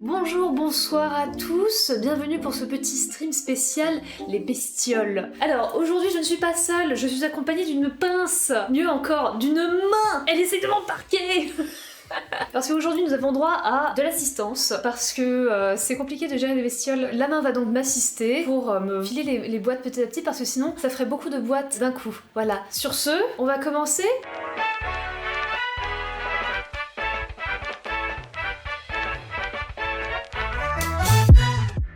Bonjour, bonsoir à tous, bienvenue pour ce petit stream spécial les bestioles. Alors aujourd'hui je ne suis pas seule, je suis accompagnée d'une pince, mieux encore d'une main. Elle essaie de m'embarquer. Parce qu'aujourd'hui nous avons droit à de l'assistance, parce que c'est compliqué de gérer les bestioles. La main va donc m'assister pour me filer les boîtes petit à petit, parce que sinon ça ferait beaucoup de boîtes d'un coup. Voilà, sur ce, on va commencer.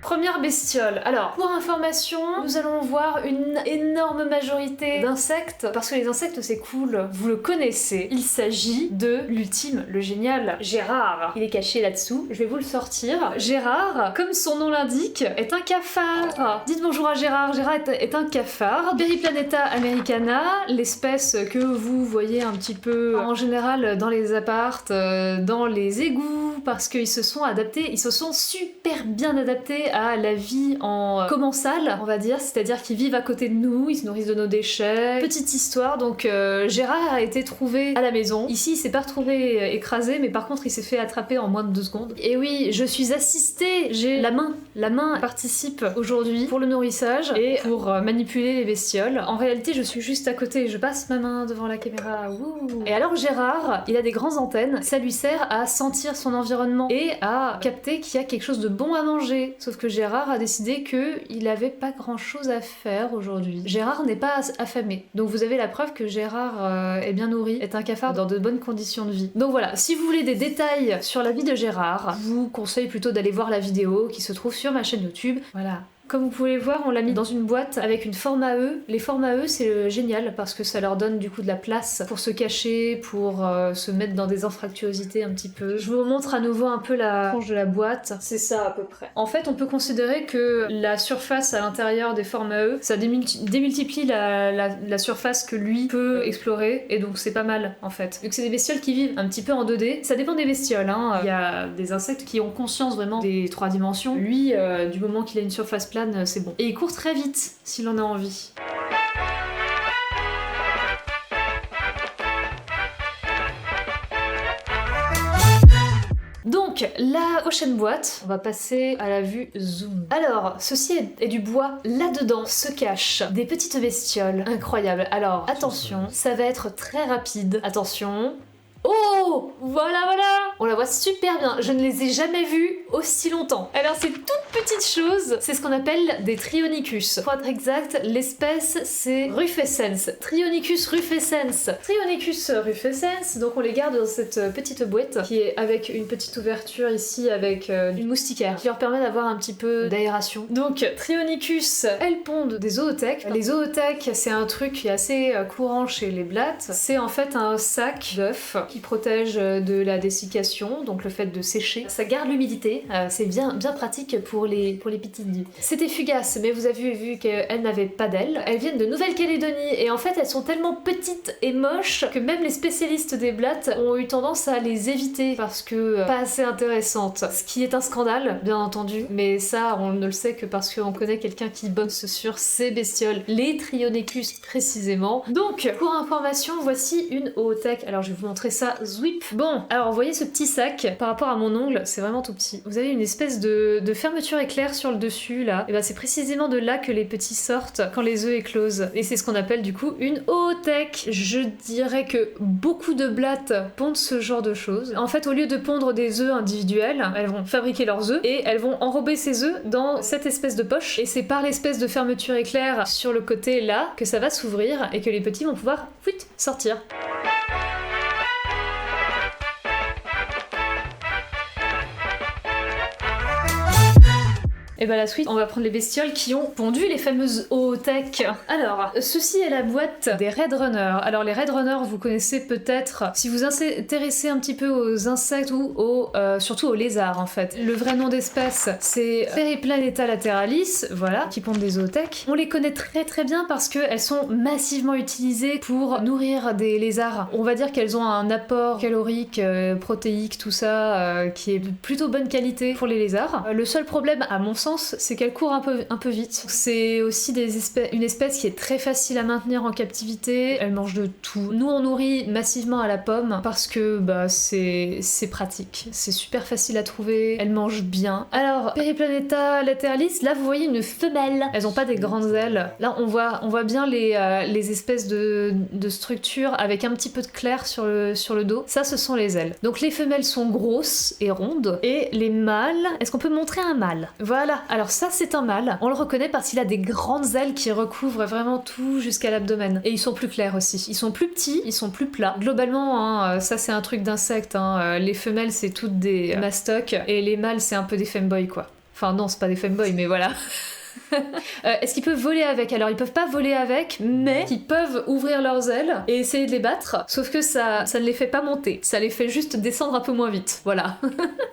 Première bestiole. Alors, pour information, nous allons voir une énorme majorité d'insectes, parce que les insectes c'est cool, vous le connaissez. Il s'agit de l'ultime, le génial, Gérard. Il est caché là-dessous, je vais vous le sortir. Gérard, comme son nom l'indique, est un cafard. Dites bonjour à Gérard, Gérard est un cafard. Periplaneta americana, l'espèce que vous voyez un petit peu en général dans les appartes, dans les égouts, parce qu'ils se sont adaptés, ils se sont super bien adaptés à la vie en commensale, on va dire, c'est-à-dire qu'ils vivent à côté de nous, ils se nourrissent de nos déchets. Petite histoire, donc Gérard a été trouvé à la maison. Ici, il s'est pas retrouvé écrasé, mais par contre, il s'est fait attraper en moins de 2 secondes. Et oui, je suis assistée, j'ai la main. La main participe aujourd'hui pour le nourrissage et pour manipuler les bestioles. En réalité, je suis juste à côté, je passe ma main devant la caméra. Wouh. Et alors Gérard, il a des grandes antennes, ça lui sert à sentir son environnement et à capter qu'il y a quelque chose de bon à manger. Sauf que Gérard a décidé qu'il avait pas grand chose à faire aujourd'hui. Gérard n'est pas affamé. Donc vous avez la preuve que Gérard est bien nourri, est un cafard dans de bonnes conditions de vie. Donc voilà, si vous voulez des détails sur la vie de Gérard, je vous conseille plutôt d'aller voir la vidéo qui se trouve sur ma chaîne YouTube. Voilà. Comme vous pouvez le voir, on l'a mis dans une boîte avec une forme à E. Les formes à E, c'est génial parce que ça leur donne du coup de la place pour se cacher, pour se mettre dans des anfractuosités un petit peu. Je vous montre à nouveau un peu la tranche de la boîte. C'est ça à peu près. En fait, on peut considérer que la surface à l'intérieur des formes à E, ça démultiplie la surface que lui peut explorer, et donc c'est pas mal en fait. Vu que c'est des bestioles qui vivent un petit peu en 2D, ça dépend des bestioles, hein. Il y a des insectes qui ont conscience vraiment des 3 dimensions. Lui, du moment qu'il a une surface plane, c'est bon. Et il court très vite, s'il en a envie. Donc, la prochaine boîte, on va passer à la vue zoom. Alors, ceci est du bois. Là-dedans se cachent des petites bestioles incroyables. Alors, attention, ça va être très rapide. Attention. Oh, voilà, on la voit super bien. Je ne les ai jamais vues aussi longtemps. Alors c'est toute petite chose, c'est ce qu'on appelle des Trionicus. Pour être exact, l'espèce c'est Rufescens. Trionicus rufescens. Trionicus rufescens, donc on les garde dans cette petite boîte qui est avec une petite ouverture ici avec une moustiquaire qui leur permet d'avoir un petit peu d'aération. Donc Trionicus, elles pondent des zoothèques. Les zoothèques, c'est un truc qui est assez courant chez les blattes. C'est en fait un sac d'œufs qui protège de la dessiccation, donc le fait de sécher. Ça garde l'humidité, c'est bien pratique pour les petites nues. C'était fugace, mais vous avez vu qu'elles n'avaient pas d'ailes. Elles viennent de Nouvelle-Calédonie, et en fait elles sont tellement petites et moches que même les spécialistes des blattes ont eu tendance à les éviter parce que pas assez intéressantes. Ce qui est un scandale, bien entendu, mais ça on ne le sait que parce qu'on connaît quelqu'un qui bosse sur ces bestioles, les Trionicus précisément. Donc, pour information, voici une zoothèque. Alors je vais vous montrer ça. Zwip. Bon, alors vous voyez ce petit sac, par rapport à mon ongle, c'est vraiment tout petit. Vous avez une espèce de fermeture éclair sur le dessus là, et ben c'est précisément de là que les petits sortent quand les œufs éclosent. Et c'est ce qu'on appelle du coup une zoothèque. Je dirais que beaucoup de blattes pondent ce genre de choses. En fait, au lieu de pondre des œufs individuels, elles vont fabriquer leurs œufs et elles vont enrober ces œufs dans cette espèce de poche. Et c'est par l'espèce de fermeture éclair sur le côté là que ça va s'ouvrir et que les petits vont pouvoir sortir. Et bah la suite, on va prendre les bestioles qui ont pondu les fameuses zoothèques. Alors, ceci est la boîte des Red Runners. Alors les Red Runners, vous connaissez peut-être si vous intéressez un petit peu aux insectes ou surtout aux lézards en fait. Le vrai nom d'espèce, c'est Periplaneta lateralis, voilà, qui pondent des zoothèques. On les connaît très bien parce qu'elles sont massivement utilisées pour nourrir des lézards. On va dire qu'elles ont un apport calorique, protéique, tout ça, qui est de plutôt bonne qualité pour les lézards. Le seul problème, à mon sens, sens, c'est qu'elle court un peu vite. C'est aussi une espèce qui est très facile à maintenir en captivité. Elle mange de tout. Nous, on nourrit massivement à la pomme parce que bah, c'est pratique. C'est super facile à trouver. Elle mange bien. Alors, Periplaneta lateralis, là, vous voyez une femelle. Elles ont pas des grandes ailes. Là, on voit bien les espèces de structures avec un petit peu de clair sur le dos. Ça, ce sont les ailes. Donc, les femelles sont grosses et rondes. Et les mâles... Est-ce qu'on peut montrer un mâle? Voilà. Alors ça, c'est un mâle. On le reconnaît parce qu'il a des grandes ailes qui recouvrent vraiment tout jusqu'à l'abdomen. Et ils sont plus clairs aussi. Ils sont plus petits, ils sont plus plats. Globalement, hein, ça, c'est un truc d'insecte. Hein. Les femelles, c'est toutes des mastocs. Et les mâles, c'est un peu des femboys, quoi. Enfin, non, c'est pas des femboys, mais voilà. Est-ce qu'ils peuvent voler avec? Alors ils peuvent pas voler avec, mais ils peuvent ouvrir leurs ailes et essayer de les battre, sauf que ça ne les fait pas monter, ça les fait juste descendre un peu moins vite, voilà.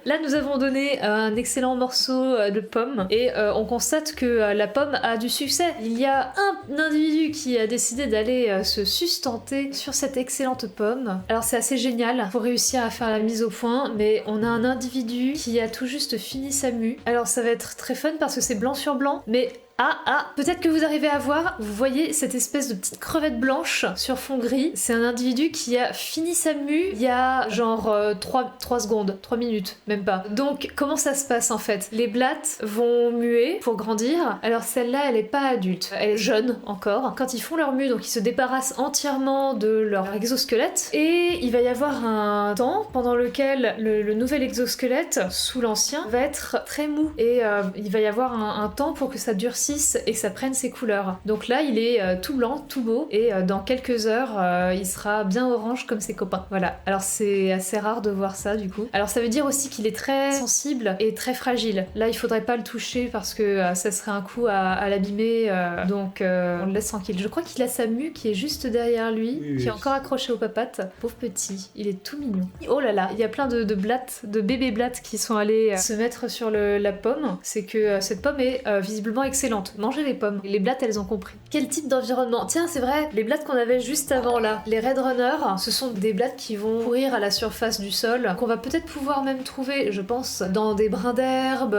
Là nous avons donné un excellent morceau de pomme et on constate que la pomme a du succès. Il y a un individu qui a décidé d'aller se sustenter sur cette excellente pomme. Alors c'est assez génial pour réussir à faire la mise au point, mais on a un individu qui a tout juste fini sa mue. Alors ça va être très fun parce que c'est blanc sur blanc, mais peut-être que vous arrivez à voir, vous voyez cette espèce de petite crevette blanche sur fond gris. C'est un individu qui a fini sa mue il y a genre 3 secondes, 3 minutes, même pas. Donc comment ça se passe en fait? Les blattes vont muer pour grandir, alors celle-là elle est pas adulte, elle est jeune encore. Quand ils font leur mue, donc ils se débarrassent entièrement de leur exosquelette et il va y avoir un temps pendant lequel le nouvel exosquelette sous l'ancien va être très mou et il va y avoir un temps pour que ça durcisse et que ça prenne ses couleurs. Donc là il est tout blanc, tout beau et dans quelques heures il sera bien orange comme ses copains. Voilà, alors c'est assez rare de voir ça du coup. Alors ça veut dire aussi qu'il est très sensible et très fragile. Là il faudrait pas le toucher parce que ça serait un coup à l'abîmer donc on le laisse tranquille. Je crois qu'il a sa mue qui est juste derrière lui, qui est encore accrochée aux papates. Pauvre petit, il est tout mignon. Oh là là, il y a plein de blattes, de bébés blattes qui sont allés se mettre sur la pomme. C'est que cette pomme est visiblement excellente. Mangez les pommes. Les blattes, elles ont compris. Quel type d'environnement? Tiens, c'est vrai, les blattes qu'on avait juste avant là. Les Red Runners, ce sont des blattes qui vont courir à la surface du sol, qu'on va peut-être pouvoir même trouver, je pense, dans des brins d'herbe.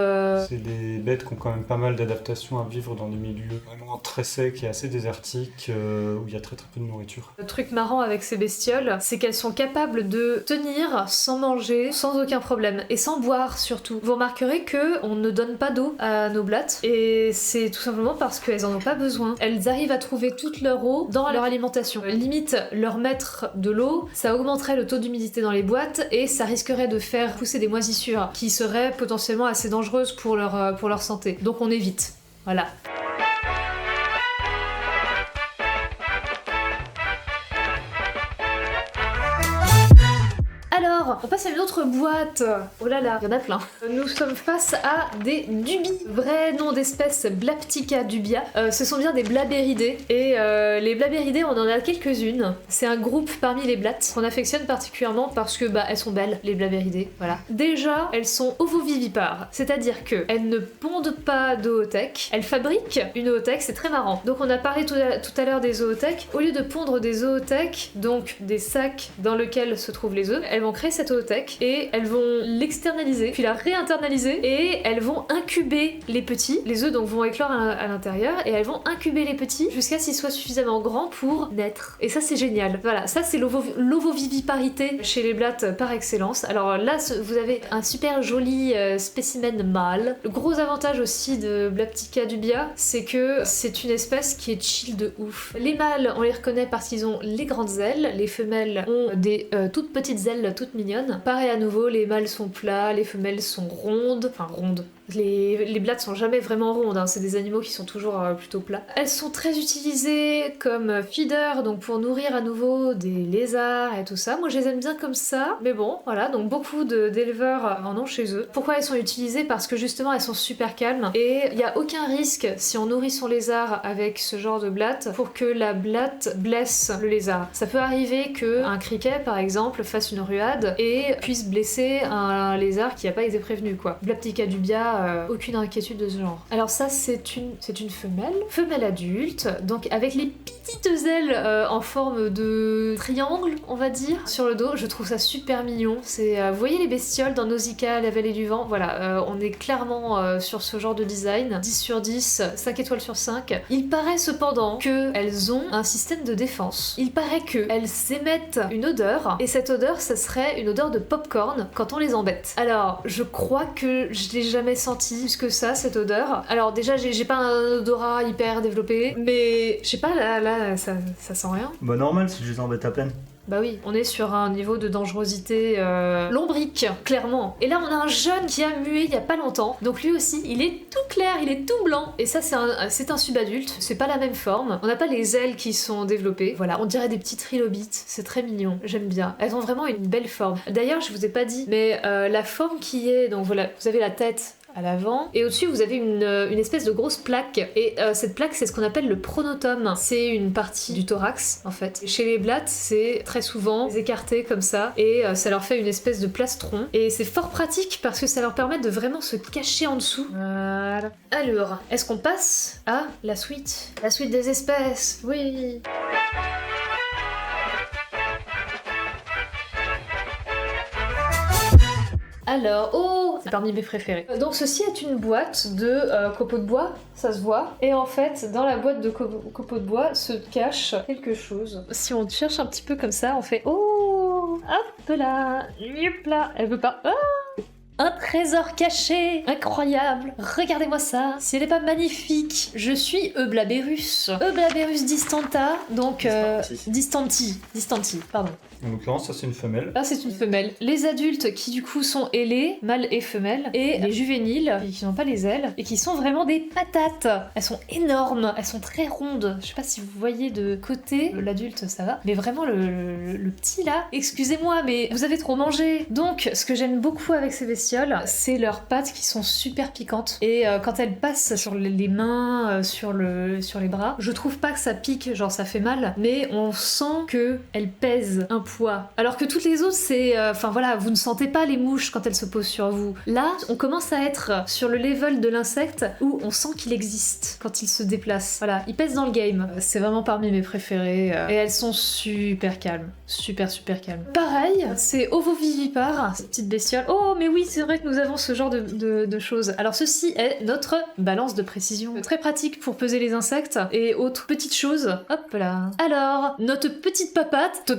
C'est des bêtes qui ont quand même pas mal d'adaptations à vivre dans des milieux vraiment très secs et assez désertiques, où il y a très peu de nourriture. Le truc marrant avec ces bestioles, c'est qu'elles sont capables de tenir sans manger, sans aucun problème, et sans boire surtout. Vous remarquerez que on ne donne pas d'eau à nos blattes, et c'est tout simplement parce qu'elles en ont pas besoin. Elles arrivent à trouver toute leur eau dans leur alimentation. Limite, leur mettre de l'eau, ça augmenterait le taux d'humidité dans les boîtes et ça risquerait de faire pousser des moisissures qui seraient potentiellement assez dangereuses pour leur santé. Donc on évite. Voilà. Alors, on passe à une autre boîte. Oh là là, il y en a plein. Nous sommes face à des dubies. Vrai nom d'espèce Blaptica dubia. Ce sont bien des blaberidés. Et les blaberidés, on en a quelques-unes. C'est un groupe parmi les blattes qu'on affectionne particulièrement parce que elles sont belles, les blaberidés. Voilà. Déjà, elles sont ovovivipares. C'est-à-dire que elles ne pondent pas d'oothèque. Elles fabriquent une oothèque, c'est très marrant. Donc on a parlé tout à l'heure des zoothèques. Au lieu de pondre des zoothèques, donc des sacs dans lesquels se trouvent les œufs, elles vont créer cette oothèque et elles vont l'externaliser, puis la réinternaliser et elles vont incuber les petits. Les œufs donc vont éclore à l'intérieur et elles vont incuber les petits jusqu'à ce qu'ils soient suffisamment grands pour naître. Et ça c'est génial. Voilà, ça c'est l'ovoviviparité chez les blattes par excellence. Alors là vous avez un super joli spécimen mâle. Le gros avantage aussi de Blaptica dubia, c'est que c'est une espèce qui est chill de ouf. Les mâles on les reconnaît parce qu'ils ont les grandes ailes, les femelles ont des toutes petites ailes toutes mignonnes. Pareil à nouveau, les mâles sont plats, les femelles sont rondes, enfin rondes. Les blattes sont jamais vraiment rondes, hein. C'est des animaux qui sont toujours plutôt plats. Elles sont très utilisées comme feeder, donc pour nourrir à nouveau des lézards et tout ça. Moi je les aime bien comme ça, mais bon, voilà, donc beaucoup d'éleveurs en ont chez eux. Pourquoi elles sont utilisées? Parce que justement elles sont super calmes et il n'y a aucun risque si on nourrit son lézard avec ce genre de blatte pour que la blatte blesse le lézard. Ça peut arriver qu'un criquet par exemple fasse une ruade explose et puisse blesser un lézard qui a pas été prévenu, quoi. Blaptica dubia, aucune inquiétude de ce genre. Alors ça, c'est une femelle adulte, donc avec les petites ailes en forme de triangle, on va dire, sur le dos. Je trouve ça super mignon. C'est, vous voyez les bestioles dans Nausicaa, la vallée du vent, voilà, on est clairement sur ce genre de design. 10 sur 10, 5 étoiles sur 5. Il paraît cependant qu'elles ont un système de défense. Il paraît qu'elles émettent une odeur, et cette odeur, ça serait une odeur de popcorn quand on les embête. Alors, je crois que je l'ai jamais senti plus que ça, cette odeur. Alors déjà, j'ai pas un odorat hyper développé, mais je sais pas, là ça sent rien. Bah normal si je les embête à peine. Bah oui, on est sur un niveau de dangerosité lombrique, clairement. Et là, on a un jeune qui a mué il y a pas longtemps. Donc lui aussi, il est tout clair, il est tout blanc. Et ça, c'est un subadulte. C'est pas la même forme. On n'a pas les ailes qui sont développées. Voilà, on dirait des petits trilobites. C'est très mignon. J'aime bien. Elles ont vraiment une belle forme. D'ailleurs, je vous ai pas dit, mais la forme qui est... Donc voilà, vous avez la tête à l'avant, et au-dessus vous avez une espèce de grosse plaque, et cette plaque c'est ce qu'on appelle le pronotum. C'est une partie du thorax en fait. Chez les blattes c'est très souvent écarté comme ça, et ça leur fait une espèce de plastron, et c'est fort pratique parce que ça leur permet de vraiment se cacher en dessous. Voilà. Alors, est-ce qu'on passe à la suite des espèces? Oui. Alors, oh, c'est parmi mes préférés. Donc ceci est une boîte de copeaux de bois, ça se voit. Et en fait, dans la boîte de copeaux de bois se cache quelque chose. Si on cherche un petit peu comme ça, on fait oh, hop là, hop là. Elle veut pas. Oh, un trésor caché, incroyable. Regardez-moi ça. Si elle est pas magnifique, je suis Eublaberus distanta, donc distanti, pardon. En l'occurrence, ça c'est une femelle. Là, c'est une femelle. Les adultes qui du coup sont ailés, mâles et femelles, et les juvéniles qui n'ont pas les ailes et qui sont vraiment des patates. Elles sont énormes, elles sont très rondes. Je sais pas si vous voyez de côté, l'adulte ça va, mais vraiment le petit là, excusez-moi, mais vous avez trop mangé. Donc, ce que j'aime beaucoup avec ces bestioles, c'est leurs pattes qui sont super piquantes. Et quand elles passent sur les mains, sur les bras, je trouve pas que ça pique, genre ça fait mal, mais on sent que elles pèsent un poids. Alors que toutes les autres, c'est... Enfin voilà, vous ne sentez pas les mouches quand elles se posent sur vous. Là, on commence à être sur le level de l'insecte où on sent qu'il existe quand il se déplace. Voilà, il pèse dans le game. C'est vraiment parmi mes préférés. Et elles sont super calmes. Super calmes. Pareil, c'est ovovivipare, ces petites bestioles. Oh, mais oui, c'est vrai que nous avons ce genre de choses. Alors ceci est notre balance de précision. Très pratique pour peser les insectes et autres petites choses. Hop là. Alors, notre petite papate...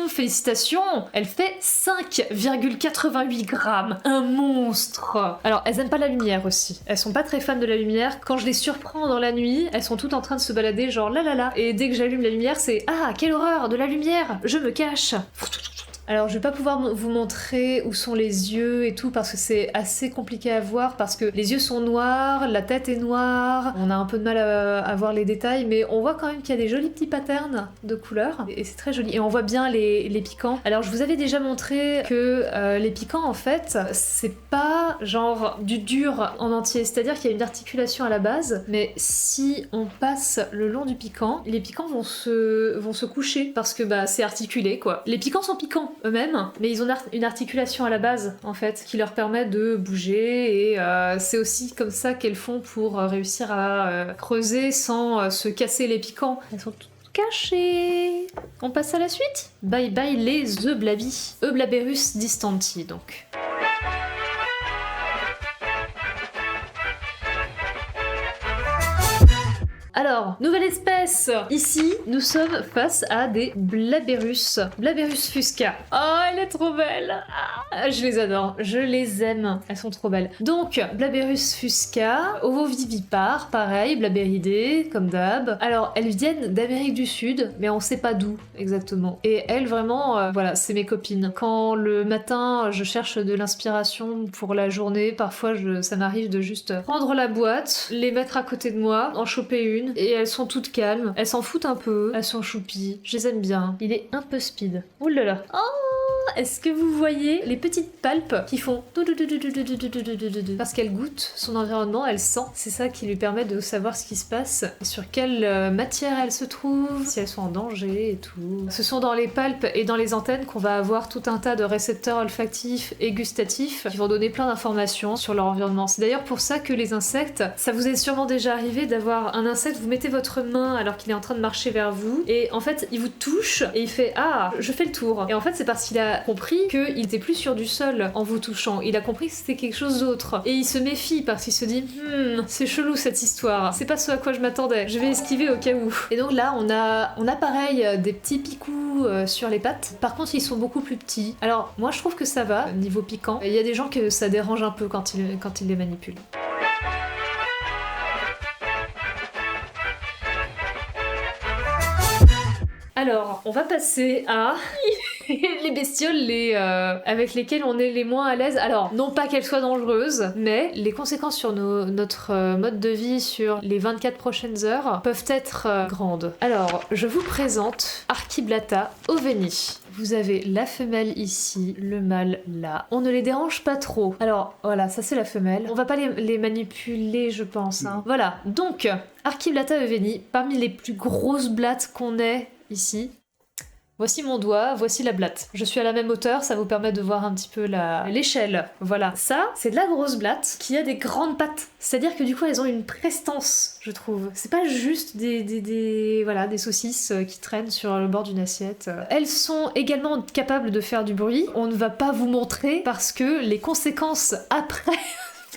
Félicitations, elle fait 5,88 grammes. Un monstre. Alors, elles aiment pas la lumière aussi. Elles sont pas très fans de la lumière. Quand je les surprends dans la nuit, elles sont toutes en train de se balader genre là là là. Et dès que j'allume la lumière, c'est ah, quelle horreur, de la lumière, je me cache. Alors je vais pas pouvoir vous montrer où sont les yeux et tout parce que c'est assez compliqué à voir parce que les yeux sont noirs, la tête est noire, on a un peu de mal à voir les détails, mais on voit quand même qu'il y a des jolis petits patterns de couleurs et c'est très joli. Et on voit bien les piquants. Alors je vous avais déjà montré que les piquants en fait c'est pas genre du dur en entier, c'est-à-dire qu'il y a une articulation à la base, mais si on passe le long du piquant, les piquants vont se coucher parce que bah c'est articulé quoi. Les piquants sont piquants eux-mêmes, mais ils ont une articulation à la base en fait qui leur permet de bouger et c'est aussi comme ça qu'elles font pour réussir à creuser sans se casser les piquants. Elles sont toutes cachées. On passe à la suite. Bye bye les Eublabi. Eublaberus distanti donc. Alors, nouvelle espèce. Ici, nous sommes face à des Blaberus. Blaberus fusca. Oh, elle est trop belle. Ah, je les adore. Je les aime. Elles sont trop belles. Donc, Blaberus fusca, ovovivipare, pareil, blaberidés, comme d'hab. Alors, elles viennent d'Amérique du Sud, mais on sait pas d'où exactement. Et elles, vraiment, voilà, c'est mes copines. Quand le matin, je cherche de l'inspiration pour la journée, parfois, ça m'arrive de juste prendre la boîte, les mettre à côté de moi, en choper une, et elles sont toutes calmes, elles s'en foutent un peu, elles sont choupies, je les aime bien. Il est un peu speed. Ouh là là. Oh, est-ce que vous voyez les petites palpes qui font parce qu'elle goûte son environnement, elle sent. C'est ça qui lui permet de savoir ce qui se passe, sur quelle matière elle se trouve, si elles sont en danger et tout. Ce sont dans les palpes et dans les antennes qu'on va avoir tout un tas de récepteurs olfactifs et gustatifs qui vont donner plein d'informations sur leur environnement. C'est d'ailleurs pour ça que les insectes, ça vous est sûrement déjà arrivé d'avoir un insecte, vous mettez votre main alors qu'il est en train de marcher vers vous et en fait il vous touche et il fait ah je fais le tour. Et en fait c'est parce qu'il a compris qu'il était plus sur du sol en vous touchant. Il a compris que c'était quelque chose d'autre. Et il se méfie parce qu'il se dit c'est chelou cette histoire. C'est pas ce à quoi je m'attendais. Je vais esquiver au cas où. Et donc là on a pareil des petits picoux sur les pattes. Par contre ils sont beaucoup plus petits. Alors moi je trouve que ça va niveau piquant. Il y a des gens que ça dérange un peu quand ils les manipulent. Alors, on va passer à les bestioles avec lesquelles on est les moins à l'aise. Alors, non pas qu'elles soient dangereuses, mais les conséquences sur notre mode de vie sur les 24 prochaines heures peuvent être grandes. Alors, je vous présente Archiblata oveni. Vous avez la femelle ici, le mâle là. On ne les dérange pas trop. Alors, voilà, ça c'est la femelle. On va pas les manipuler, je pense. Hein. Voilà, donc, Archiblata oveni, parmi les plus grosses blattes qu'on ait ici. Voici mon doigt, voici la blatte. Je suis à la même hauteur, ça vous permet de voir un petit peu l'échelle. Voilà. Ça, c'est de la grosse blatte qui a des grandes pattes. C'est-à-dire que du coup, elles ont une prestance, je trouve. C'est pas juste des saucisses qui traînent sur le bord d'une assiette. Elles sont également capables de faire du bruit. On ne va pas vous montrer parce que les conséquences après...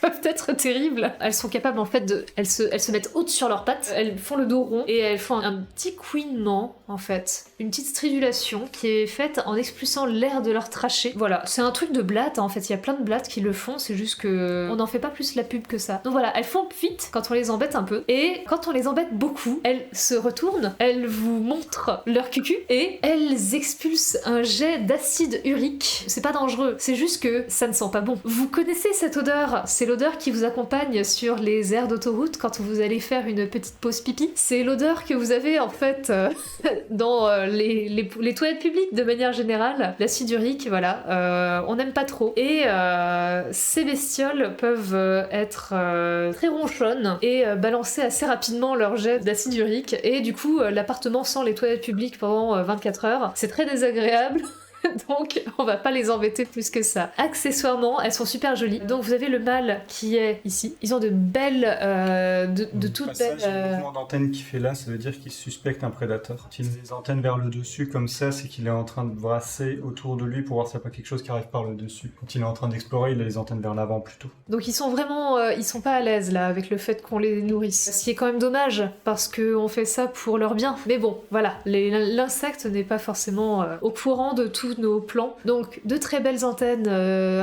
peuvent être terribles. Elles sont capables en fait elles se mettent hautes sur leurs pattes, elles font le dos rond et elles font un petit couinement en fait, une petite stridulation qui est faite en expulsant l'air de leur trachée. Voilà, c'est un truc de blatte en fait, il y a plein de blattes qui le font, c'est juste que on n'en fait pas plus la pub que ça. Donc voilà, elles font vite quand on les embête un peu et quand on les embête beaucoup, elles se retournent, elles vous montrent leur cucu et elles expulsent un jet d'acide urique. C'est pas dangereux, c'est juste que ça ne sent pas bon. Vous connaissez cette odeur, c'est l'odeur qui vous accompagne sur les aires d'autoroute quand vous allez faire une petite pause pipi. C'est l'odeur que vous avez en fait dans les toilettes publiques de manière générale. L'acide urique, voilà, on n'aime pas trop. Et ces bestioles peuvent être très ronchonnes et balancer assez rapidement leur jet d'acide urique. Et du coup, l'appartement sent les toilettes publiques pendant 24 heures. C'est très désagréable. Donc on va pas les embêter plus que ça. Accessoirement, elles sont super jolies. Donc vous avez le mâle qui est ici. Ils ont de belles, de toutes belles... Le mouvement d'antenne qu'il fait là, ça veut dire qu'il suspecte un prédateur. Quand il a les antennes vers le dessus comme ça, c'est qu'il est en train de brasser autour de lui pour voir s'il n'y a pas quelque chose qui arrive par le dessus. Quand il est en train d'explorer, il a les antennes vers l'avant plutôt. Donc ils sont vraiment, ils sont pas à l'aise là avec le fait qu'on les nourrisse. Ce qui est quand même dommage parce qu'on fait ça pour leur bien. Mais bon, voilà, l'insecte n'est pas forcément au courant de tous nos plans. Donc de très belles antennes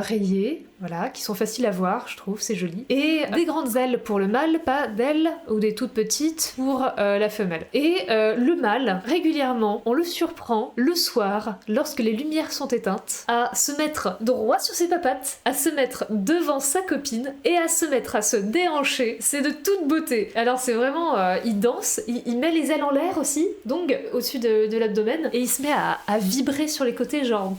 rayées, voilà, qui sont faciles à voir, je trouve, c'est joli. Et des grandes ailes pour le mâle, pas d'ailes ou des toutes petites pour la femelle. Et le mâle, régulièrement, on le surprend le soir, lorsque les lumières sont éteintes, à se mettre droit sur ses papates, à se mettre devant sa copine et à se mettre à se déhancher. C'est de toute beauté. Alors c'est vraiment, il danse, il met les ailes en l'air aussi, donc au-dessus de l'abdomen, et il se met à vibrer sur les côtés, genre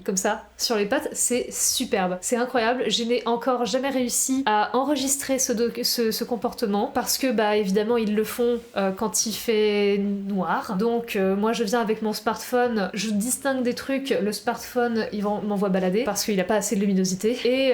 comme ça, sur les pattes. C'est superbe, c'est incroyable. Je n'ai encore jamais réussi à enregistrer ce comportement parce que bah évidemment ils le font quand il fait noir. Donc moi je viens avec mon smartphone, je distingue des trucs, le smartphone il m'envoie balader parce qu'il n'a pas assez de luminosité. Et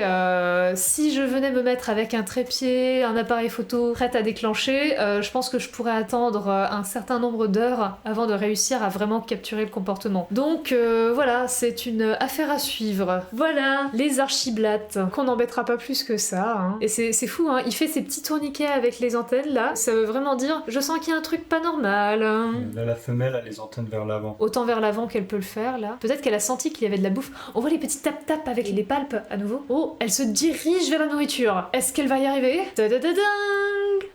si je venais me mettre avec un trépied, un appareil photo prêt à déclencher, je pense que je pourrais attendre un certain nombre d'heures avant de réussir à vraiment capturer le comportement. Donc voilà, c'est une affaire à suivre. Voilà, les archiblattes, qu'on n'embêtera pas plus que ça. Hein. Et c'est fou, hein. Il fait ses petits tourniquets avec les antennes là, ça veut vraiment dire je sens qu'il y a un truc pas normal. Hein. Là la femelle a les antennes vers l'avant. Autant vers l'avant qu'elle peut le faire là. Peut-être qu'elle a senti qu'il y avait de la bouffe. On voit les petits tap-tap avec les palpes à nouveau. Oh, elle se dirige vers la nourriture. Est-ce qu'elle va y arriver? Ta-da-da-ding!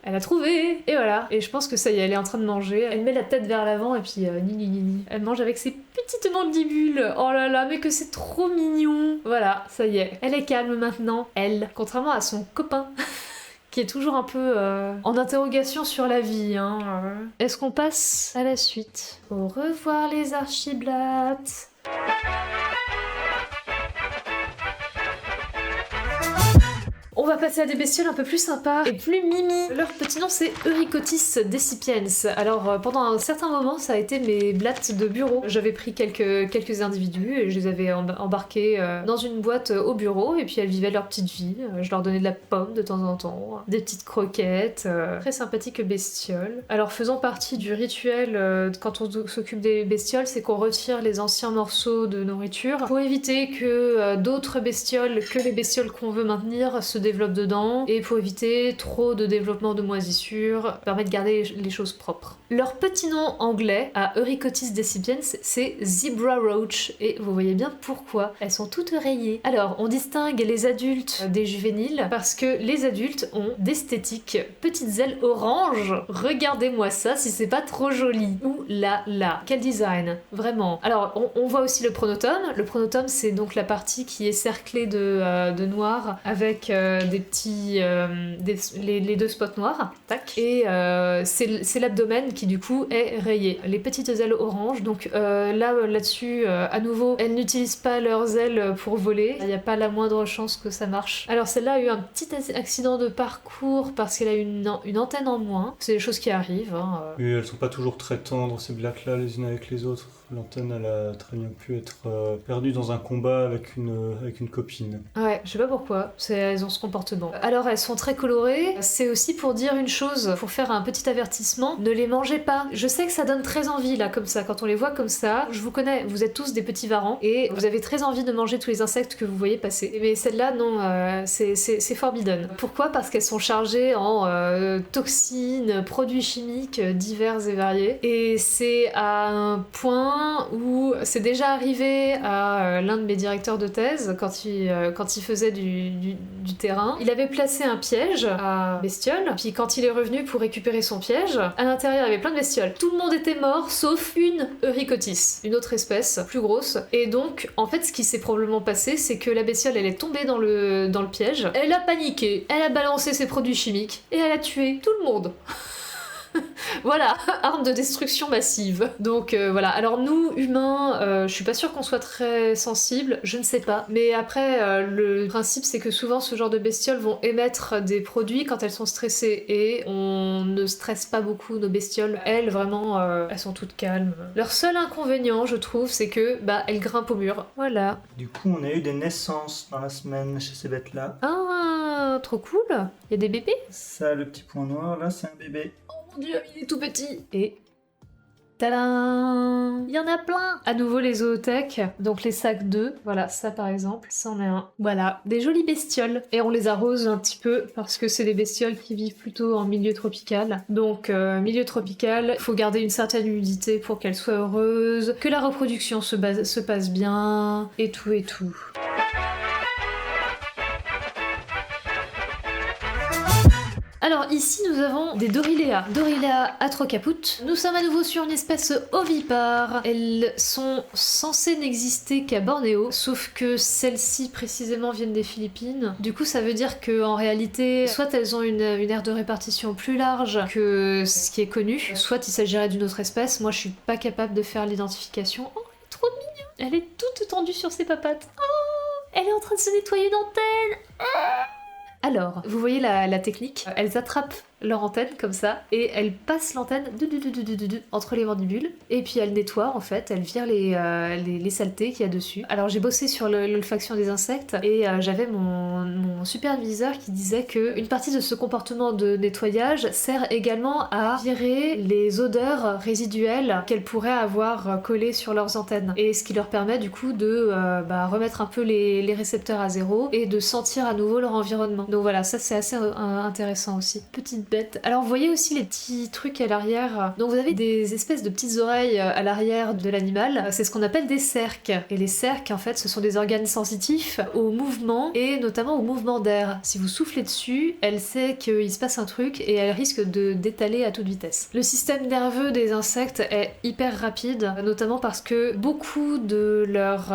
Elle a trouvé. Et voilà. Et je pense que ça y est, elle est en train de manger. Elle met la tête vers l'avant et puis ni. Elle mange avec ses petites mandibules. Oh là là, mais que c'est trop mignon. Voilà, ça y est. Elle est calme maintenant. Elle, contrairement à son copain. Qui est toujours un peu en interrogation sur la vie. Hein. Est-ce qu'on passe à la suite? Au revoir les archiblattes. On va passer à des bestioles un peu plus sympas et plus mimi. Leur petit nom c'est Eurycotis decipiens. Alors pendant un certain moment ça a été mes blattes de bureau. J'avais pris quelques individus et je les avais embarqués dans une boîte au bureau et puis elles vivaient leur petite vie. Je leur donnais de la pomme de temps en temps, des petites croquettes, très sympathiques bestioles. Alors faisant partie du rituel quand on s'occupe des bestioles, c'est qu'on retire les anciens morceaux de nourriture pour éviter que d'autres bestioles que les bestioles qu'on veut maintenir se développent dedans et pour éviter trop de développement de moisissures, permet de garder les choses propres. Leur petit nom anglais à Eurycotis decipiens, c'est Zebra Roach et vous voyez bien pourquoi. Elles sont toutes rayées. Alors on distingue les adultes des juvéniles parce que les adultes ont d'esthétiques petites ailes orange. Regardez-moi ça si c'est pas trop joli. Ouh là là, quel design, vraiment. Alors on voit aussi le pronotum. Le pronotum c'est donc la partie qui est cerclée de noir avec des petits les deux spots noirs. Tac. Et c'est l'abdomen qui du coup est rayé. Les petites ailes orange. Donc là-dessus à nouveau elles n'utilisent pas leurs ailes pour voler. Il n'y a pas la moindre chance que ça marche. Alors celle-là a eu un petit accident de parcours parce qu'elle a une antenne en moins. C'est des choses qui arrivent. Hein. Et elles sont pas toujours très tendres ces blattes-là les unes avec les autres. L'antenne, elle a très bien pu être perdue dans un combat avec une copine. Ouais, je sais pas pourquoi, elles ont ce comportement. Alors elles sont très colorées, c'est aussi pour dire une chose, pour faire un petit avertissement, ne les mangez pas. Je sais que ça donne très envie là, comme ça, quand on les voit comme ça. Je vous connais, vous êtes tous des petits varans, et vous avez très envie de manger tous les insectes que vous voyez passer. Mais celle-là, non, c'est forbidden. Pourquoi ? Parce qu'elles sont chargées en toxines, produits chimiques divers et variés. Et c'est à un point où c'est déjà arrivé à l'un de mes directeurs de thèse quand il faisait du terrain. Il avait placé un piège à bestioles, puis quand il est revenu pour récupérer son piège, à l'intérieur il y avait plein de bestioles. Tout le monde était mort sauf une Eurycotis, une autre espèce plus grosse. Et donc en fait ce qui s'est probablement passé, c'est que la bestiole elle est tombée dans le piège, elle a paniqué, elle a balancé ses produits chimiques et elle a tué tout le monde. Voilà, arme de destruction massive. Donc voilà, alors nous, humains, je suis pas sûre qu'on soit très sensibles, je ne sais pas. Mais après, le principe c'est que souvent ce genre de bestioles vont émettre des produits quand elles sont stressées et on ne stresse pas beaucoup nos bestioles. Elles, vraiment, elles sont toutes calmes. Leur seul inconvénient, je trouve, c'est que, elles grimpent au mur. Voilà. Du coup, on a eu des naissances dans la semaine chez ces bêtes-là. Ah, trop cool. Il y a des bébés. Ça, le petit point noir, là, c'est un bébé. Mon Dieu, il est tout petit. Et tadam! Il y en a plein! À nouveau les zootech, donc les sacs d'œufs, voilà, ça par exemple, c'en est un. Voilà, des jolies bestioles. Et on les arrose un petit peu parce que c'est des bestioles qui vivent plutôt en milieu tropical. Donc, milieu tropical, il faut garder une certaine humidité pour qu'elles soient heureuses, que la reproduction se passe bien, et tout et tout. Alors ici nous avons des Dorilea atrocaput. Nous sommes à nouveau sur une espèce ovipare. Elles sont censées n'exister qu'à Bornéo, sauf que celles-ci précisément viennent des Philippines. Du coup ça veut dire que en réalité, soit elles ont une aire de répartition plus large que ce qui est connu, soit il s'agirait d'une autre espèce. Moi je suis pas capable de faire l'identification. Oh, elle est trop mignonne. Elle est toute tendue sur ses papates. Oh, elle est en train de se nettoyer une antenne. Ah. Alors, vous voyez la technique, elles attrapent leur antenne comme ça et elles passent l'antenne entre les mandibules et puis elles nettoient en fait, elles virent les saletés qu'il y a dessus. Alors j'ai bossé sur l'olfaction des insectes et j'avais mon superviseur qui disait que une partie de ce comportement de nettoyage sert également à virer les odeurs résiduelles qu'elles pourraient avoir collées sur leurs antennes et ce qui leur permet du coup de remettre un peu les récepteurs à zéro et de sentir à nouveau leur environnement. Donc voilà, ça c'est assez intéressant aussi. Petite bête. Alors vous voyez aussi les petits trucs à l'arrière. Donc vous avez des espèces de petites oreilles à l'arrière de l'animal. C'est ce qu'on appelle des cerques. Et les cerques, en fait, ce sont des organes sensitifs au mouvement et notamment au mouvement d'air. Si vous soufflez dessus, elle sait qu'il se passe un truc et elle risque de d'étaler à toute vitesse. Le système nerveux des insectes est hyper rapide, notamment parce que beaucoup de leurs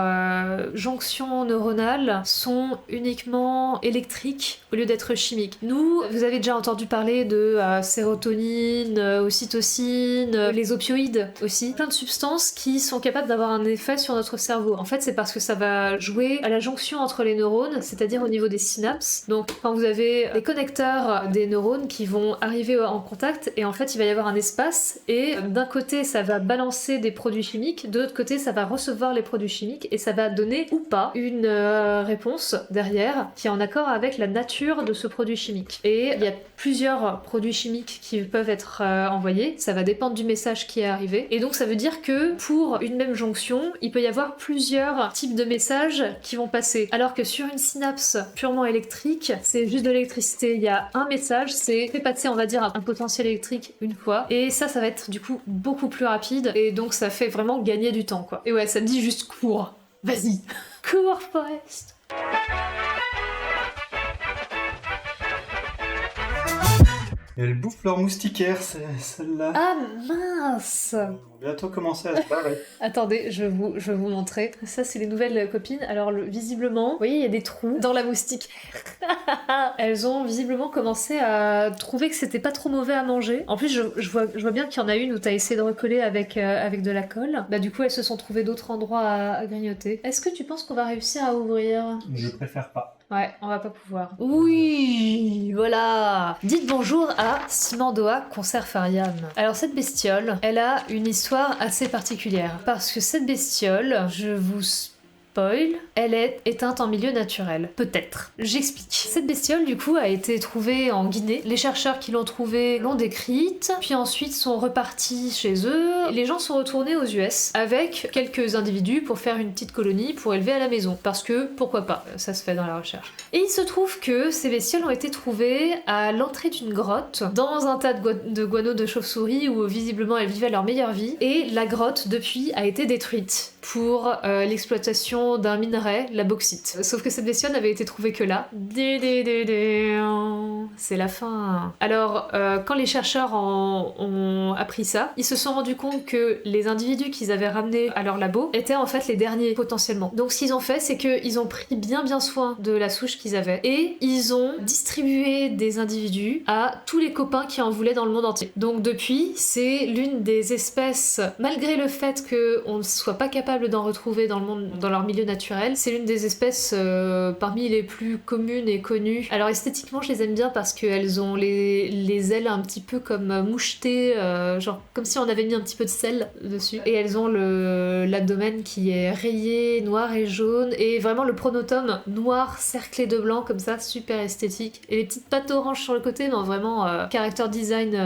jonctions neuronales sont uniquement électriques au lieu d'être chimiques. Nous, vous avez déjà entendu parler parler de sérotonine, ocytocine, les opioïdes aussi. Plein de substances qui sont capables d'avoir un effet sur notre cerveau. En fait, c'est parce que ça va jouer à la jonction entre les neurones, c'est-à-dire au niveau des synapses. Donc, quand vous avez les connecteurs des neurones qui vont arriver en contact, et en fait, il va y avoir un espace, et d'un côté, ça va balancer des produits chimiques, de l'autre côté, ça va recevoir les produits chimiques, et ça va donner ou pas une réponse derrière qui est en accord avec la nature de ce produit chimique. Et il y a plusieurs produits chimiques qui peuvent être envoyés, ça va dépendre du message qui est arrivé, et donc ça veut dire que pour une même jonction, il peut y avoir plusieurs types de messages qui vont passer. Alors que sur une synapse purement électrique, c'est juste de l'électricité. Il y a un message, c'est fait passer, on va dire, un potentiel électrique une fois. Et ça va être du coup beaucoup plus rapide. Et donc ça fait vraiment gagner du temps, quoi. Et ouais, ça me dit juste cours. Vas-y. Cours, Forest. Elle bouffe leur moustiquaire, celle-là. Ah mince! Ils vont bientôt commencer à se barrer. Attendez, je vais vous montrer. Ça, c'est les nouvelles copines. Alors, visiblement, vous voyez, il y a des trous dans la moustique. Elles ont visiblement commencé à trouver que c'était pas trop mauvais à manger. En plus, je vois bien qu'il y en a une où t'as essayé de recoller avec de la colle. Bah, du coup, elles se sont trouvées d'autres endroits à grignoter. Est-ce que tu penses qu'on va réussir à ouvrir? Je préfère pas. Ouais, on va pas pouvoir. Oui, voilà. Dites bonjour à Simandoa Conserfarium. Alors cette bestiole, elle a une histoire assez particulière. Parce que cette bestiole, je vous spoil, elle est éteinte en milieu naturel. Peut-être. J'explique. Cette bestiole, du coup, a été trouvée en Guinée. Les chercheurs qui l'ont trouvée l'ont décrite, puis ensuite sont repartis chez eux. Les gens sont retournés aux US avec quelques individus pour faire une petite colonie pour élever à la maison. Parce que, pourquoi pas, ça se fait dans la recherche. Et il se trouve que ces bestioles ont été trouvées à l'entrée d'une grotte, dans un tas de guano de chauves-souris où visiblement elles vivaient leur meilleure vie. Et la grotte, depuis, a été détruite pour l'exploitation d'un minerai, la bauxite. Sauf que cette bestiole n'avait été trouvée que là. C'est la fin. Alors, quand les chercheurs ont appris ça, ils se sont rendus compte que les individus qu'ils avaient ramenés à leur labo étaient en fait les derniers, potentiellement. Donc ce qu'ils ont fait, c'est qu'ils ont pris bien soin de la souche qu'ils avaient, et ils ont distribué des individus à tous les copains qui en voulaient dans le monde entier. Donc depuis, c'est l'une des espèces, malgré le fait qu'on ne soit pas capable d'en retrouver dans le monde, dans leur milieu naturel, c'est l'une des espèces parmi les plus communes et connues. Alors esthétiquement, je les aime bien parce qu'elles ont les ailes un petit peu comme mouchetées, genre comme si on avait mis un petit peu de sel dessus. Et elles ont l'abdomen qui est rayé, noir et jaune, et vraiment le pronotum noir cerclé de blanc, comme ça, super esthétique. Et les petites pattes oranges sur le côté, non, vraiment character design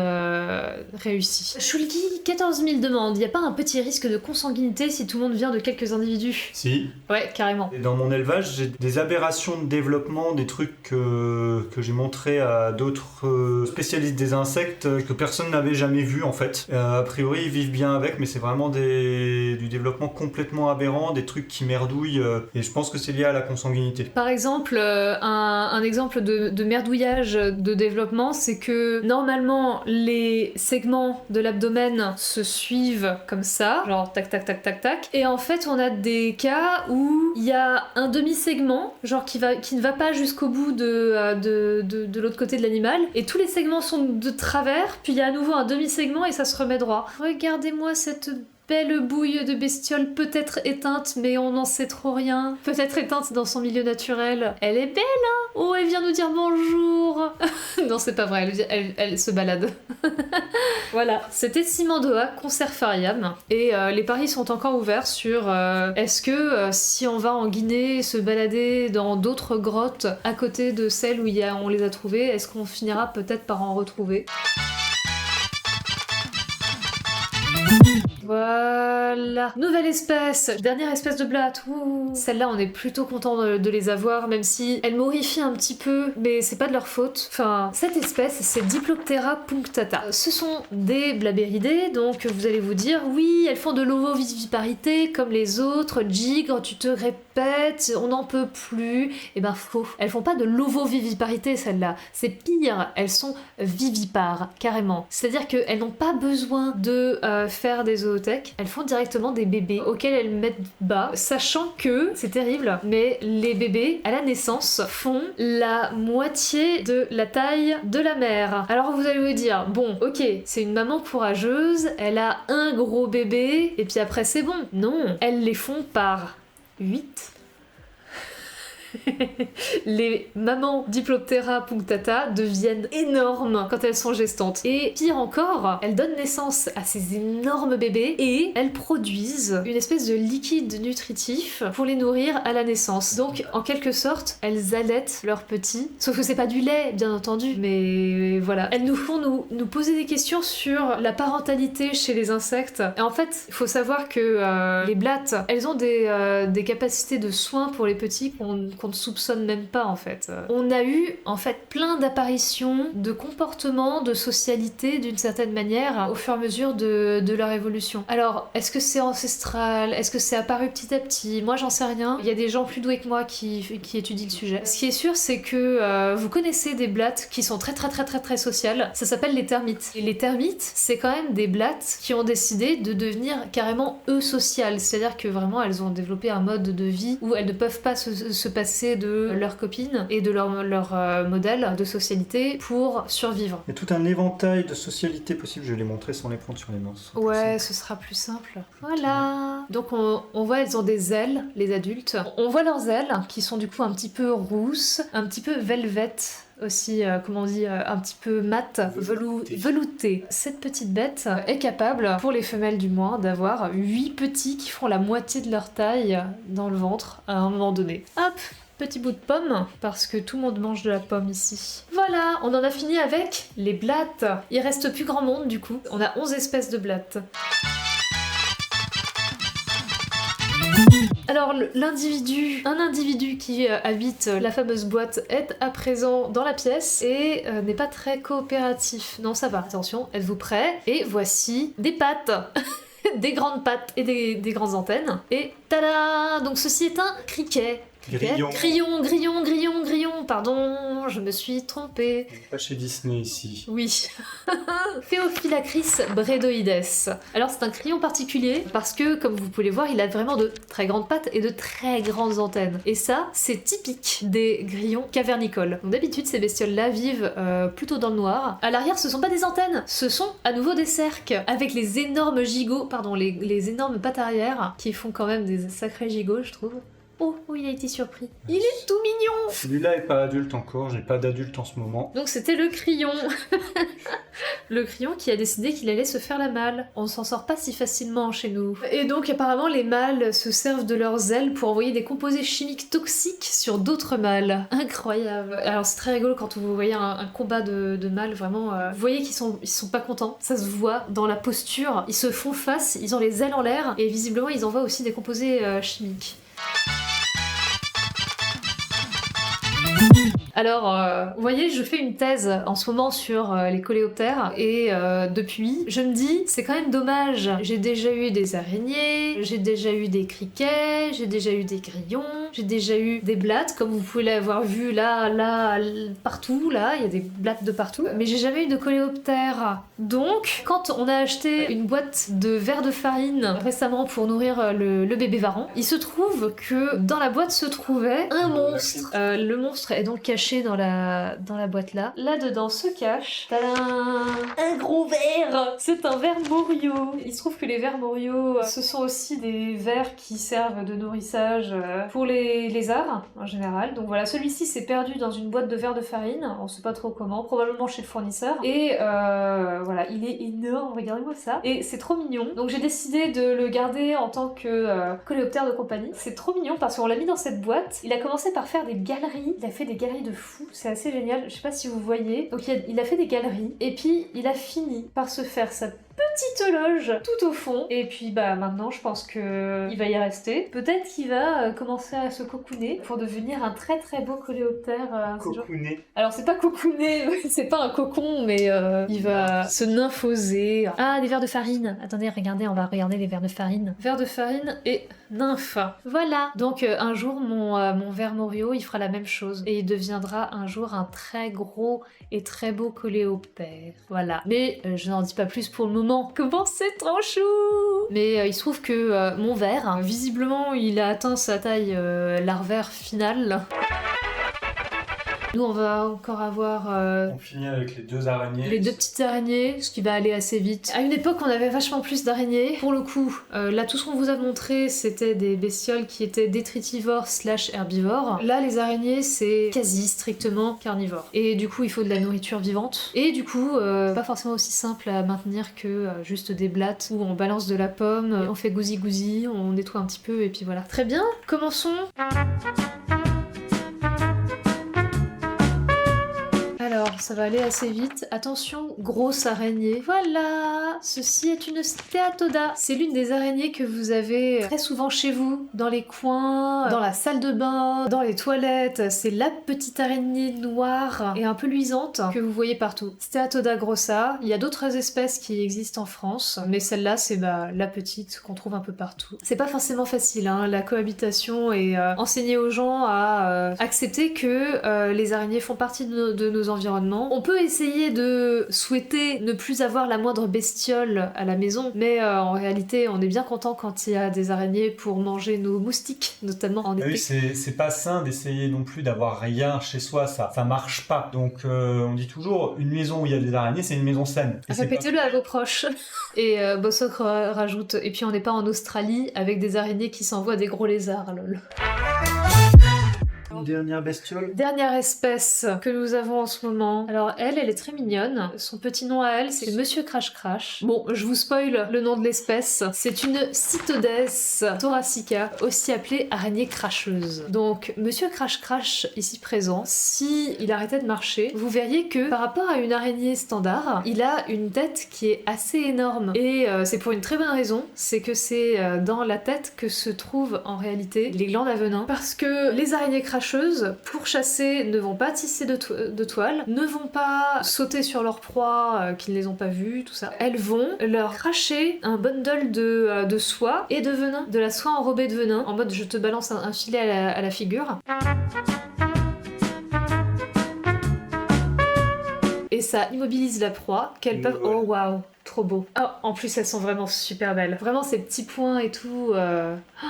réussi. Shulgi, 14 000 demandes. Y a pas un petit risque de consanguinité si tout le monde vient de quelques individus? Si. Ouais, carrément. Et dans mon élevage, j'ai des aberrations de développement, des trucs que j'ai montré à d'autres spécialistes des insectes que personne n'avait jamais vu en fait. A priori, ils vivent bien avec, mais c'est vraiment du développement complètement aberrant, des trucs qui merdouillent, et je pense que c'est lié à la consanguinité. Par exemple, un exemple de merdouillage de développement, c'est que normalement, les segments de l'abdomen se suivent comme ça, genre tac tac tac tac tac, et en fait, on a des cas où il y a un demi-segment, genre qui ne va pas jusqu'au bout de l'autre côté de l'animal, et tous les segments sont de travers, puis il y a à nouveau un demi-segment et ça se remet droit. Regardez-moi cette belle bouille de bestiole, peut-être éteinte, mais on n'en sait trop rien. Peut-être éteinte dans son milieu naturel. Elle est belle, hein? Oh, elle vient nous dire bonjour. Non, c'est pas vrai, elle se balade. Voilà, c'était Simandoa Conserfarium, et les paris sont encore ouverts sur est-ce que si on va en Guinée se balader dans d'autres grottes à côté de celles où on les a trouvées, est-ce qu'on finira peut-être par en retrouver? Voilà. Nouvelle espèce. Dernière espèce de blatte. Celle-là, on est plutôt content de les avoir, même si elles m'horrifient un petit peu, mais c'est pas de leur faute. Enfin, cette espèce, c'est Diploptera punctata. Ce sont des blabéridés, donc vous allez vous dire, oui, elles font de l'ovoviviparité comme les autres. Gigre, tu te répètes, on n'en peut plus. Eh ben, faux. Elles font pas de l'ovoviviparité, celles-là. C'est pire, elles sont vivipares, carrément. C'est-à-dire qu'elles n'ont pas besoin de faire des zootech, elles font directement directement des bébés auxquels elles mettent bas, sachant que, c'est terrible, mais les bébés à la naissance font la moitié de la taille de la mère. Alors vous allez vous dire, bon, ok, c'est une maman courageuse, elle a un gros bébé, et puis après c'est bon. Non, elles les font par 8. Les mamans Diploptera punctata deviennent énormes quand elles sont gestantes. Et pire encore, elles donnent naissance à ces énormes bébés et elles produisent une espèce de liquide nutritif pour les nourrir à la naissance. Donc en quelque sorte, elles allaitent leurs petits. Sauf que c'est pas du lait, bien entendu, mais voilà. Elles nous font nous poser des questions sur la parentalité chez les insectes. Et en fait, il faut savoir que les blattes, elles ont des capacités de soins pour les petits qu'on ne soupçonne même pas en fait. On a eu en fait plein d'apparitions de comportements, de socialité d'une certaine manière au fur et à mesure de leur évolution. Alors, est-ce que c'est ancestral? Est-ce que c'est apparu petit à petit? Moi j'en sais rien. Il y a des gens plus doués que moi qui étudient le sujet. Ce qui est sûr c'est que vous connaissez des blattes qui sont très sociales. Ça s'appelle les termites. Et les termites, c'est quand même des blattes qui ont décidé de devenir carrément eusociales. C'est-à-dire que vraiment elles ont développé un mode de vie où elles ne peuvent pas se passer de leurs copines et de leur modèle de socialité pour survivre. Il y a tout un éventail de socialités possibles, je vais les montrer sans les prendre sur les mains. Ouais, ce sera plus simple. Voilà. Donc on voit, elles ont des ailes, les adultes. On voit leurs ailes qui sont du coup un petit peu rousses, un petit peu velvet aussi, comment on dit, un petit peu mat, velouté. Cette petite bête est capable, pour les femelles du moins, d'avoir 8 petits qui font la moitié de leur taille dans le ventre à un moment donné. Hop, petit bout de pomme, parce que tout le monde mange de la pomme ici. Voilà, on en a fini avec les blattes. Il reste plus grand monde du coup. On a 11 espèces de blattes. Alors un individu qui habite la fameuse boîte est à présent dans la pièce et n'est pas très coopératif. Non, ça va. Attention, êtes-vous prêts? Et voici des pattes. Des grandes pattes et des grandes antennes. Et tada! Donc ceci est un criquet. Grillon, pardon, je me suis trompée. Pas chez Disney ici. Oui. Pheophilacris bredoides. Alors c'est un crion particulier parce que, comme vous pouvez le voir, il a vraiment de très grandes pattes et de très grandes antennes. Et ça, c'est typique des grillons cavernicoles. Donc d'habitude, ces bestioles-là vivent plutôt dans le noir. À l'arrière, ce sont pas des antennes, ce sont à nouveau des cerques avec les énormes gigots, pardon, les énormes pattes arrière qui font quand même des sacrés gigots, je trouve. Oh, il a été surpris. Il est tout mignon. Celui-là est pas adulte encore, j'ai pas d'adulte en ce moment. Donc c'était le crion. Le crion qui a décidé qu'il allait se faire la malle. On s'en sort pas si facilement chez nous. Et donc apparemment les mâles se servent de leurs ailes pour envoyer des composés chimiques toxiques sur d'autres mâles. Incroyable. Alors c'est très rigolo quand vous voyez un combat de mâles, vraiment. Vous voyez qu'ils sont pas contents. Ça se voit dans la posture. Ils se font face, ils ont les ailes en l'air et visiblement ils envoient aussi des composés chimiques. Alors, vous voyez, je fais une thèse en ce moment sur les coléoptères et depuis, je me dis, c'est quand même dommage. J'ai déjà eu des araignées, j'ai déjà eu des criquets, j'ai déjà eu des grillons, j'ai déjà eu des blattes, comme vous pouvez l'avoir vu là, partout, là, il y a des blattes de partout, mais j'ai jamais eu de coléoptères. Donc, quand on a acheté une boîte de verre de farine récemment pour nourrir le bébé varan, il se trouve que dans la boîte se trouvait un monstre. Le monstre est donc caché dans la boîte là. Là-dedans se cache un gros ver. C'est un ver morio. Il se trouve que les vers morio, ce sont aussi des vers qui servent de nourrissage pour les lézards en général. Donc voilà, celui-ci s'est perdu dans une boîte de verre de farine. On sait pas trop comment, probablement chez le fournisseur. Et voilà, il est énorme, regardez-moi ça. Et c'est trop mignon. Donc j'ai décidé de le garder en tant que coléoptère de compagnie. C'est trop mignon parce qu'on l'a mis dans cette boîte. Il a commencé par faire des galeries. Il a fait des galeries de fou, c'est assez génial, je sais pas si vous voyez. Donc il a fait des galeries et puis il a fini par se faire sa petite loge tout au fond. Et puis bah maintenant je pense que il va y rester. Peut-être qu'il va commencer à se cocooner pour devenir un très beau coléoptère. Cocooner. Alors c'est pas cocooner, c'est pas un cocon, mais il va se nymphoser. Ah, des vers de farine. Attendez, regardez, on va regarder les vers de farine. Vers de farine et nymphe. Voilà. Donc un jour mon ver morio, il fera la même chose et il deviendra un jour un très gros et très beau coléoptère. Voilà. Mais je n'en dis pas plus pour le moment. Comment c'est trop chou. Mais il se trouve que mon ver, visiblement, il a atteint sa taille larvaire finale. Nous, on va encore avoir On finit avec les 2 araignées. les 2 petites araignées, ce qui va aller assez vite. À une époque, on avait vachement plus d'araignées. Pour le coup, là, tout ce qu'on vous a montré, c'était des bestioles qui étaient détritivores / herbivores. Là, les araignées, c'est quasi strictement carnivore. Et du coup, il faut de la nourriture vivante. Et du coup, pas forcément aussi simple à maintenir que juste des blattes où on balance de la pomme, on fait gousi-gousi, on nettoie un petit peu et puis voilà. Très bien, commençons. Alors, ça va aller assez vite. Attention, grosse araignée. Voilà, ceci est une Steatoda. C'est l'une des araignées que vous avez très souvent chez vous, dans les coins, dans la salle de bain, dans les toilettes. C'est la petite araignée noire et un peu luisante que vous voyez partout. Steatoda grossa. Il y a d'autres espèces qui existent en France, mais celle-là, c'est la petite qu'on trouve un peu partout. C'est pas forcément facile, hein, la cohabitation et enseigner aux gens à accepter que les araignées font partie de nos environnements. On peut essayer de souhaiter ne plus avoir la moindre bestiole à la maison, mais en réalité, on est bien content quand il y a des araignées pour manger nos moustiques, notamment en été. Oui, c'est pas sain d'essayer non plus d'avoir rien chez soi, ça marche pas. Donc on dit toujours, une maison où il y a des araignées, c'est une maison saine. Répétez-le à vos proches. Et Bossok rajoute, et puis on n'est pas en Australie avec des araignées qui s'envoient des gros lézards, lol. Une dernière bestiole. Dernière espèce que nous avons en ce moment. Alors elle est très mignonne. Son petit nom à elle, c'est Monsieur Crash Crash. Bon, je vous spoil le nom de l'espèce. C'est une Cytodes thoracica, aussi appelée araignée cracheuse. Donc Monsieur Crash Crash, ici présent, si il arrêtait de marcher, vous verriez que par rapport à une araignée standard, il a une tête qui est assez énorme. Et c'est pour une très bonne raison, c'est que c'est dans la tête que se trouvent en réalité les glandes à venin. Parce que les araignées cracheuses, pour chasser, ne vont pas tisser de toile, ne vont pas sauter sur leur proie qui ne les ont pas vues, tout ça. Elles vont leur cracher un bundle de soie et de venin, de la soie enrobée de venin, en mode je te balance un filet à la figure. Et ça immobilise la proie, qu'elles peuvent... Oh waouh, trop beau. Oh, en plus elles sont vraiment super belles. Vraiment ces petits points et tout.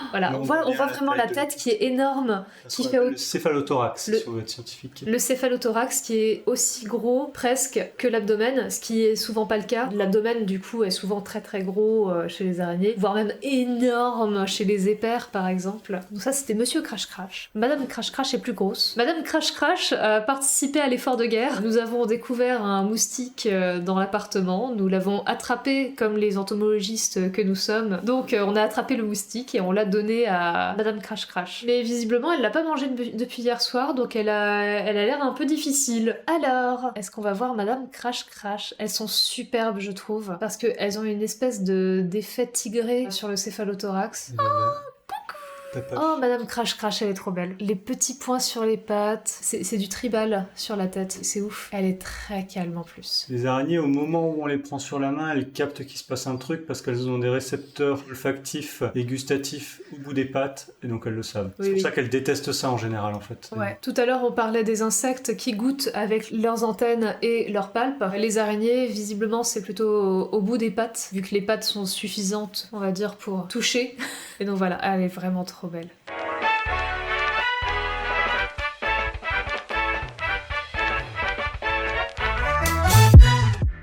Voilà, on voit vraiment la tête qui est énorme. Qui fait le céphalothorax, si on veut être scientifique. Le céphalothorax qui est aussi gros presque que l'abdomen, ce qui est souvent pas le cas. L'abdomen du coup est souvent très très gros chez les araignées, voire même énorme chez les épères par exemple. Donc ça c'était Monsieur Crash Crash. Madame Crash Crash est plus grosse. Madame Crash Crash participait à l'effort de guerre. Nous avons découvert un moustique dans l'appartement. Nous l'avons attrapé comme les entomologistes que nous sommes. Donc on a attrapé le moustique et on l'a donné à Madame Crash Crash. Mais visiblement elle l'a pas mangé depuis hier soir, donc elle a l'air un peu difficile. Alors, est-ce qu'on va voir Madame Crash Crash? Elles sont superbes je trouve, parce qu'elles ont une espèce d'effet tigré sur le céphalothorax. Oh, Madame Crash Crash, elle est trop belle. Les petits points sur les pattes, c'est du tribal sur la tête, c'est ouf. Elle est très calme en plus. Les araignées, au moment où on les prend sur la main, elles captent qu'il se passe un truc parce qu'elles ont des récepteurs olfactifs et gustatifs au bout des pattes, et donc elles le savent. Oui, c'est pour ça qu'elles détestent ça en général en fait. Ouais. Tout à l'heure, on parlait des insectes qui goûtent avec leurs antennes et leurs palpes. Les araignées, visiblement, c'est plutôt au bout des pattes, vu que les pattes sont suffisantes, on va dire, pour toucher. Et donc voilà, elle est vraiment trop belle.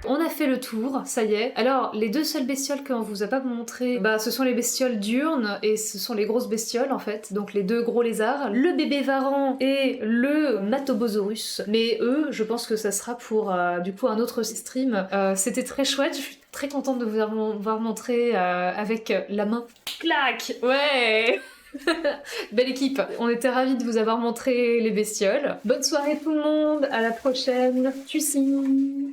On a fait le tour, ça y est. Alors, les deux seules bestioles qu'on vous a pas montrées, ce sont les bestioles diurnes et ce sont les grosses bestioles en fait. Donc les deux gros lézards, le bébé varan et le Matobosaurus. Mais eux, je pense que ça sera pour du coup un autre stream. C'était très chouette, je suis très contente de vous avoir montré avec la main. Clac! Ouais! Belle équipe. On était ravis de vous avoir montré les bestioles. Bonne soirée tout le monde, à la prochaine. Tchuss.